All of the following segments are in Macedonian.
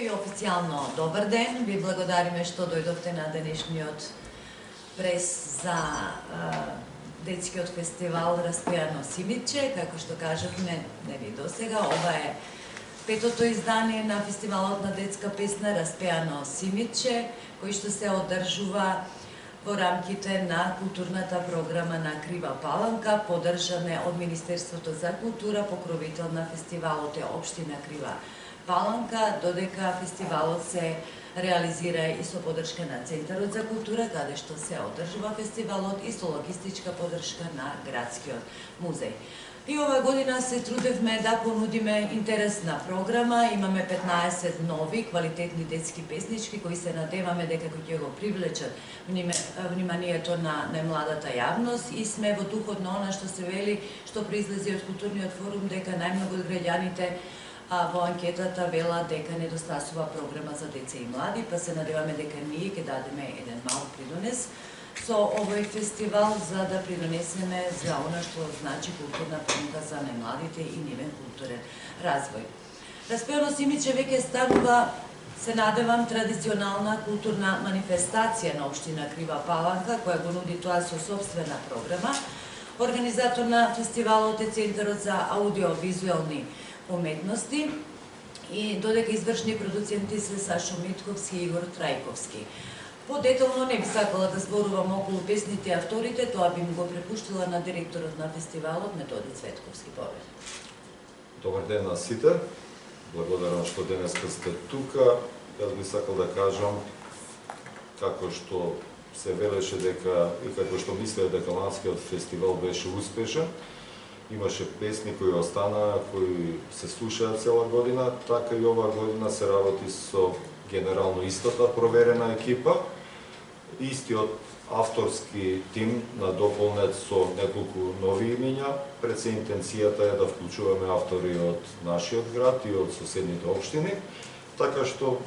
и официјално добар ден. Ви благодариме што дојдовте на денешниот прес за детскиот фестивал Распеано Симиче. Како што кажавме, нели досега, ова е петото издание на фестивалот на детска песна Распеано Симиче, кој што се одржува во рамките на културната програма на Крива Паланка, поддржане од Министерството за култура, покровител на фестивалот е Општина Крива Паланка, додека фестивалот се реализира и со поддршка на Центарот за култура, каде што се одржува фестивалот, и со логистичка поддршка на Градскиот музеј. И ова година се трудевме да понудиме интересна програма. Имаме 15 нови, квалитетни детски песнички, кои се надеваме дека ќе го привлечат вниманието на најмладата јавност, и сме во духот на она што се вели, што произлезе од културниот форум, дека најмногу од граѓаните во анкетата велат дека недостасува програма за деца и млади, па се надеваме дека ние ќе дадеме еден мал придонес со овој фестивал, за да придонесеме за она што значи културна понука за најмладите и нивен културен развој. Распеано Симиче веќе станува, се надевам, традиционална културна манифестација на Општина Крива Паланка, која го нуди тоа со собствена програма. Организатор на фестивалот е Центарот за аудиовизуелни уметности, и додека извршни продуценти се Сашо Митковски и Игор Трајковски. Подетално не би сакала да зборувам околу песните и авторите, тоа би му го препуштила на директорот на фестивалот Методи Цветковски. Повели. Добар ден на сите. Благодарам што денеска сте тука. Јас би сакал да кажам, како што се велеше дека и како што мислеа дека ланскиот фестивал беше успешен, имаше песни кои останаа, кои се слушаат цела година, така и оваа година се работи со генерално истата проверена екипа, истиот авторски тим надополнет со неколку нови имиња. Пред се интенцијата е да вклучуваме автори од нашиот град и од соседните општини, така што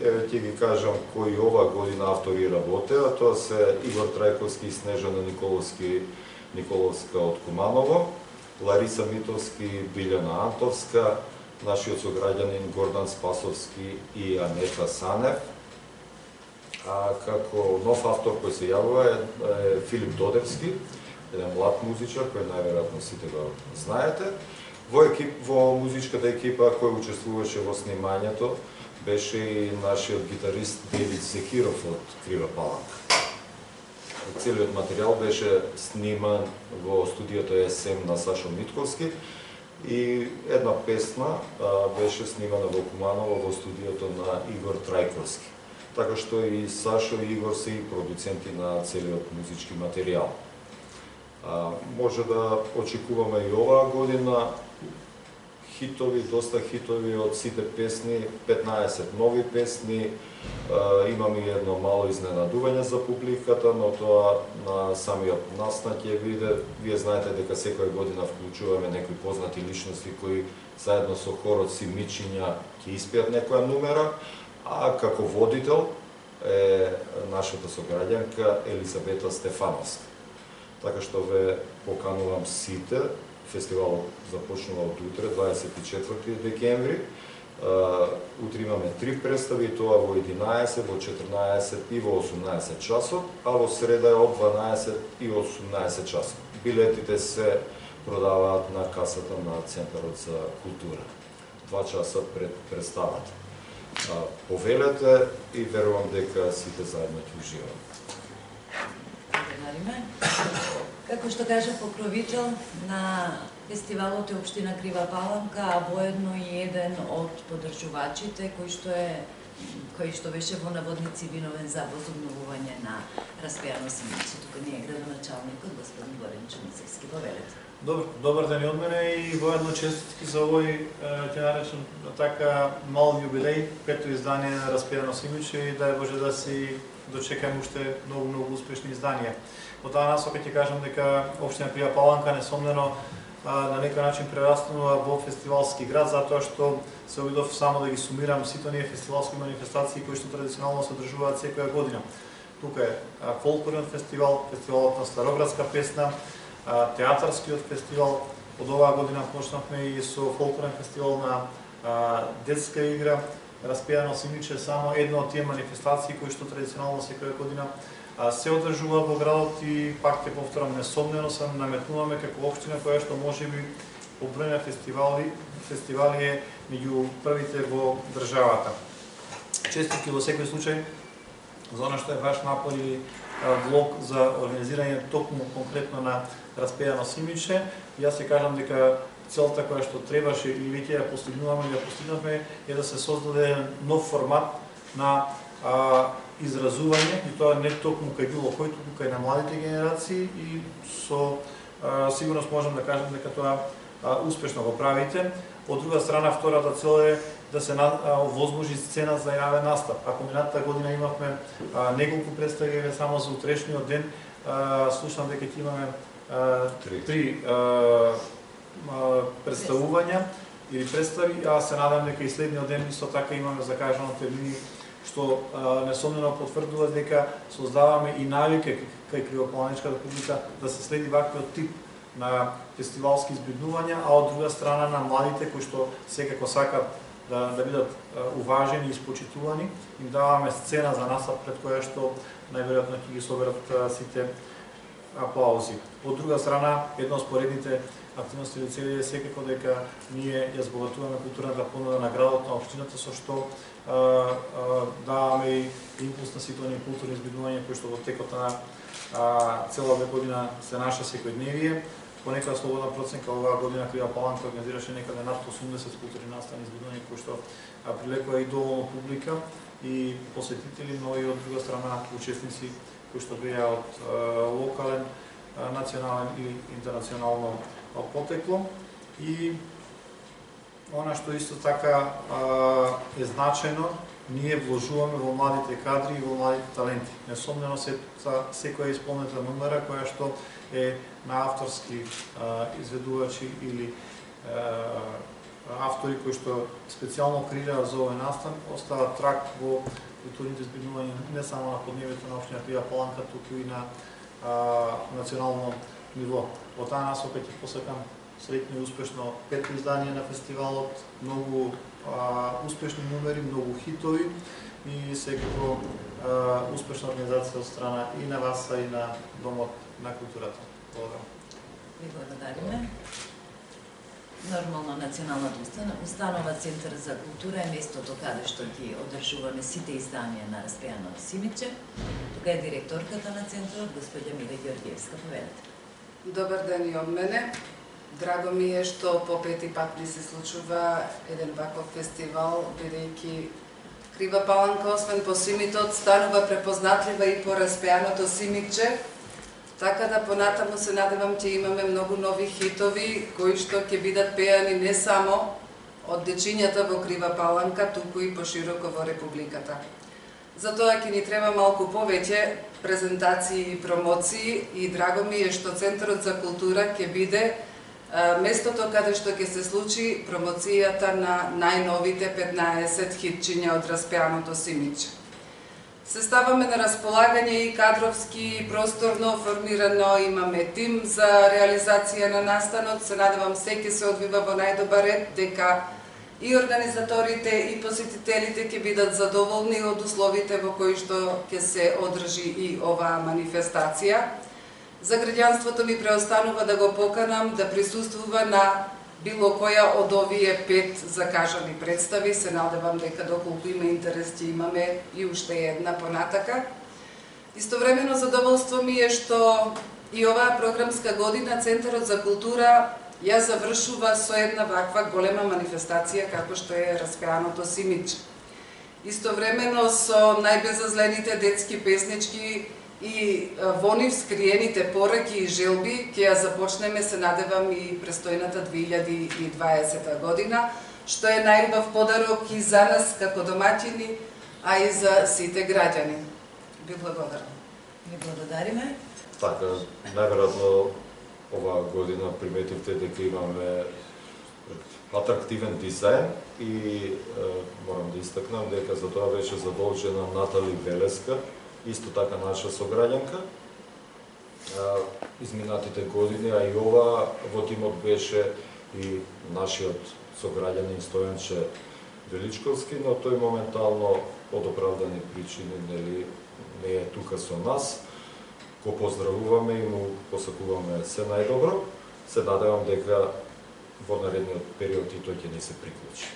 ќе ги кажам кои оваа година автори работеа. Тоа се Игор Трајковски и Снежана Николовска од Куманово, Лариса Митовски и Билјана Антовска, нашиот сограѓанин Гордан Спасовски и Анета Санев. Како нов автор кој се јавува е Филип Додевски, еден млад музичар кој најверојатно сите го знаете. Во музичката екипа кој учествуваше во снимањето беше и нашиот гитарист Девид Секиров од Крива Паланка. Целиот материјал беше сниман во студиото СМ на Сашо Митковски и една песна беше снимана во Куманово во студиото на Игор Трајковски. Така што и Сашо и Игор се и продуценти на целиот музички материјал. Може да очекуваме и оваа година хитови, доста хитови од сите песни, 15 нови песни. Имаме и едно мало изненадување за публиката, но тоа на самиот настан ќе биде. Вие знаете дека секоја година вклучуваме некои познати личности кои заедно со хорот Симичиња ќе испеат некоја нумера, а како водител е нашата сограѓанка Елизабета Стефановска. Така што ве поканувам сите. Фестивалот започнува од утре, 24 декември. Утре имаме 3 представи, тоа во 11, во 14 и во 18 часот, а во среда е од 12 и 18 часот. Билетите се продаваат на касата на Центарот за култура. 2 часа пред представата. Повелете и верувам дека сите заедно ќе уживаме. Како што кажа покровител на фестивалот е Општина Крива Паланка, а воедно и еден од поддржувачите кој што беше во наводници виновен за возобновување на Распеано Симиче. Тука ни е градоначалникот господин Горен Чумицевски. Повелете. Добар ден и од мене и воедно честитки за овој, ќе наречам така, мал јубилеј, пето издание на Распеано Симиче, и дај Боже да си дочекаме уште многу успешни изданија. Во таа насока ќе кажам дека Општина Крива Паланка несомнено на некој начин прераснува во фестивалски град, затоа што се обидов само да ги сумирам сите оние фестивалски манифестации кои што традиционално се одржуваат секоја година. Тука е фолклорен фестивал, фестивалот на староградска песна, театарскиот фестивал. Од оваа година почнавме и со фолклорен фестивал на детска игра, распијано симиче само една од тие манифестации кои што традиционално секоја година се одржува во градот и пак ќе повторам, несомнено се наметнуваме како општина која што можеби по број на фестивали е меѓу првите во државата. Честитки во секој случај за она што е ваш напор и влог за организирање токму конкретно на распејано симиче. Јас ќе кажам дека целта која што требаше и веќе ја постигнуваме или ја постигнавме е да се создаде нов формат на изразување и тоа не токму кај било кој, туку кај на младите генерации и со сигурност можам да кажам дека тоа успешно го правите. Од друга страна, втората цел е да се овозможи сцена за јавен настап. Ако минатата година имавме неколку представи, само за утрешниот ден, слушам дека ќе имаме три представувања или представи, а се надам дека и следниот ден исто така имаме закажано термини што несомнено потврдува дека создаваме и навика кај кривопланинската публика да се следи ваквиот тип на фестивалски избиднувања, а од друга страна на младите кои што секако сакат да бидат уважени и испочитувани, им даваме сцена за настап пред која што најверојатно ќе ги соберат сите аплаузи. Од друга страна, една од споредните активности или цели е секако дека ние ја збогатуваме културната понуда на градот, на општината, со што даваме и импулс на сите оние културни избиднувања кои што во текот на целата година се наша секојдневие. По некоја слободна проценка оваа година Крива Паланка организираше некаде над 80 културни настани избиднувања кои што привлекува и доволно публика и посетители, но и од друга страна учесници кои што беа од локален, национален и интернационално потекло. И она што исто така е значено, ние вложуваме во младите кадри и во младите таленти. Несомнено секоја исполнета номера која што е на авторски изведувачи или автори кои што специјално креираат за овој настан, остава трак во културните збиднувања не само на поднебието на општина Крива Паланка, туку и на национално ниво. Во таа насока ќе посакам среќно и успешно пето издание на фестивалот, многу успешни номери, многу хитови и секако успешна организација од страна и на вас, и на Домот на културата. Благодарам. Ви благодариме. Нормално националната установа Центар за култура е местото каде што ги одржуваме сите изданија на распејано симиче. Тука е директорката на центарот, господја Миле Ѓорѓиевска. Поведете. Добар ден и од мене. Драго ми е што по пети пат ни се случува еден ваков фестивал, бидејќи Крива Паланка, освен по симитот, станува препознатлива и по распејаното симиче. Така да понатаму се надевам ќе имаме многу нови хитови кои што ќе бидат пеани не само од дечињата во Крива Паланка, туку и пошироко во Републиката. Затоа ќе ни треба малку повеќе презентации и промоции и драго ми е што Центарот за култура ќе биде местото каде што ќе се случи промоцијата на најновите 15 хитчиња од распеаното симиче. Се ставаме на располагање и кадровски и просторно формирано, имаме тим за реализација на настанот. Се надевам се ќе се одвива во најдобар ред, дека и организаторите и посетителите ќе бидат задоволни од условите во кои што ќе се одржи и оваа манифестација. За граѓанството ми преостанува да го поканам да присуствува на било која од овие 5 закажани представи. Се надевам дека доколку има интерес ќе имаме и уште една понатака. Истовремено задоволство ми е што и оваа програмска година Центарот за култура ја завршува со една ваква голема манифестација како што е распеаното симиче. Истовремено со најбезазлените детски песнички и во нив скриените пораки и желби ќе ја започнеме, се надевам, и престојната 2020 година, што е најубав подарок и за нас како домаќини, а и за сите граѓани. Ви благодарам. Ви благодариме. Така, најверојатно оваа година приметивте дека имаме атрактивен дизајн и морам да истакнам дека за тоа беше задолжена Натали Велеска, исто така наша сограѓанка. Изминатите години, а и ова во тимот беше и нашиот сограѓанин Стојанче Величковски, но тој моментално од оправдани причини не е тука со нас. Го поздравуваме и му посакуваме се најдобро. Се надевам дека во наредниот период и тој ќе ни се приклучи.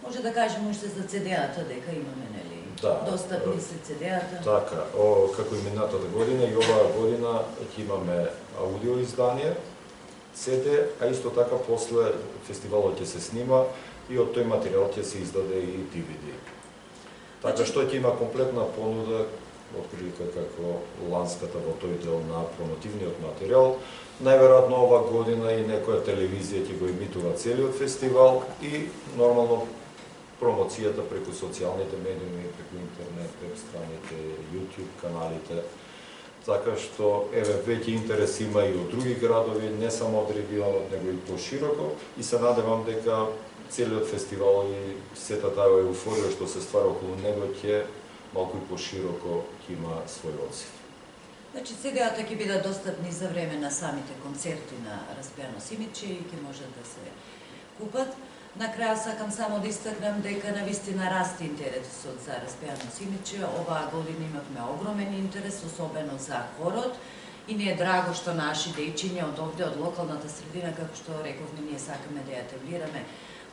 Може да кажем уште за CD-ата дека имаме, нели? Да. Достапни се CD-ата. Така, како и минатата година и оваа година ќе имаме аудио издание, CD, а исто така после фестивалот ќе се снима и од тој материјал ќе се издаде и DVD. Така што ќе има комплетна понуда, отприлика како ланската во тој дел на промотивниот материјал. Најверојатно ова година и некоја телевизија ќе го емитува целиот фестивал и нормално промоцијата преку социјалните медиуми, преку интернет, веб страните, YouTube каналите. Така што, веќе интерес има и од други градови, не само од регионот, него и пошироко. И се надевам дека целиот фестивал и сета таа еуфорија што се ствара околу него ќе малку и пошироко ќе има свој одзив. Значи, CD-ата ќе бидат достапни за време на самите концерти на Распеано Симиче и ќе можат да се купат. На крај сакам само да истакнам дека навистина расте интересот за Распеано Симиче. Оваа година имавме огромен интерес, особено за хорот. И ни е драго што наши дејчиња од овде, од локалната средина, како што рековме, ние сакаме да ја етаблираме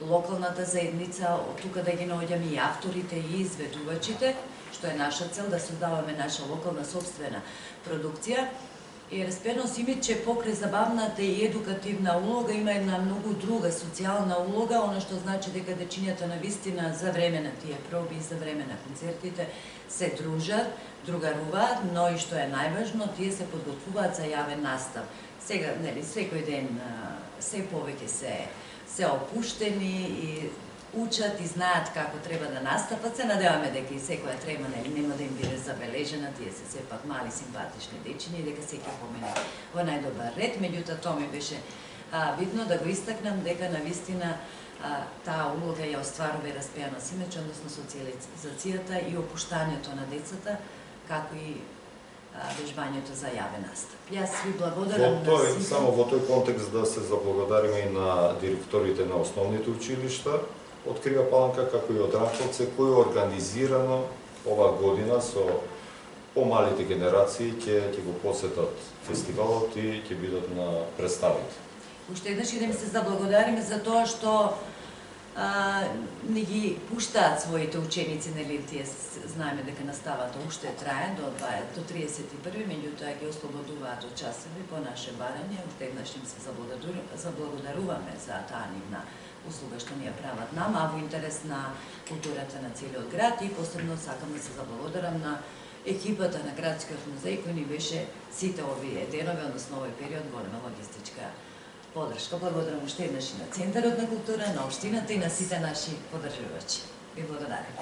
локалната заедница, од тука да ги наоѓаме и авторите и изведувачите, што е наша цел, да создаваме наша локална собствена продукција. И Распеано Симиче покрај забавната и едукативна улога има една многу друга социјална улога, она што значи дека дечињата навистина за време на тие проби и за време на концертите се дружат, другаруваат, но и што е најважно, тие се подготвуваат за јавен настав. Сега, нели, секој ден се повеќе се опуштени и учат и знаат како треба да настапат. Се надеваме дека и секоја трема нема да им биде забележена, тие се сепак мали симпатични дечиња и дека се ќе помине во најдобар ред. Меѓутоа, тоа ми беше битно да го истакнам дека навистина таа улога ја остварува и Распеано Симиче, односно социјализацијата и опуштањето на децата, како и вежбањето за јавен настап. Јас ви благодарам на сите. Само во тој контекст да се заблагодариме и на директорите на основните училишта од Крива Паланка, како и од Ранковце, кои организирано оваа година со помалите генерации ќе го посетат фестивалот и ќе бидат на представите. Уште еднаш да им се заблагодариме за тоа што не ги пуштаат своите ученици, нели, тие знаеме дека наставата уште трае до 31, меѓутоа ги ослободуваат од часови по наше барање. Уште еднаш им се заблагодаруваме за таа нивна услуга што ни ја прават нам, а во интерес на културата на целиот град и посебно сакам да се заблагодарам на екипата на Градскиот музеј кој ни беше сите овие денови, односно овој период, голема логистичка подршка. Благодарам уште еднаш и на Центарот на култура, на општината и на сите наши поддржувачи. Ви благодарам.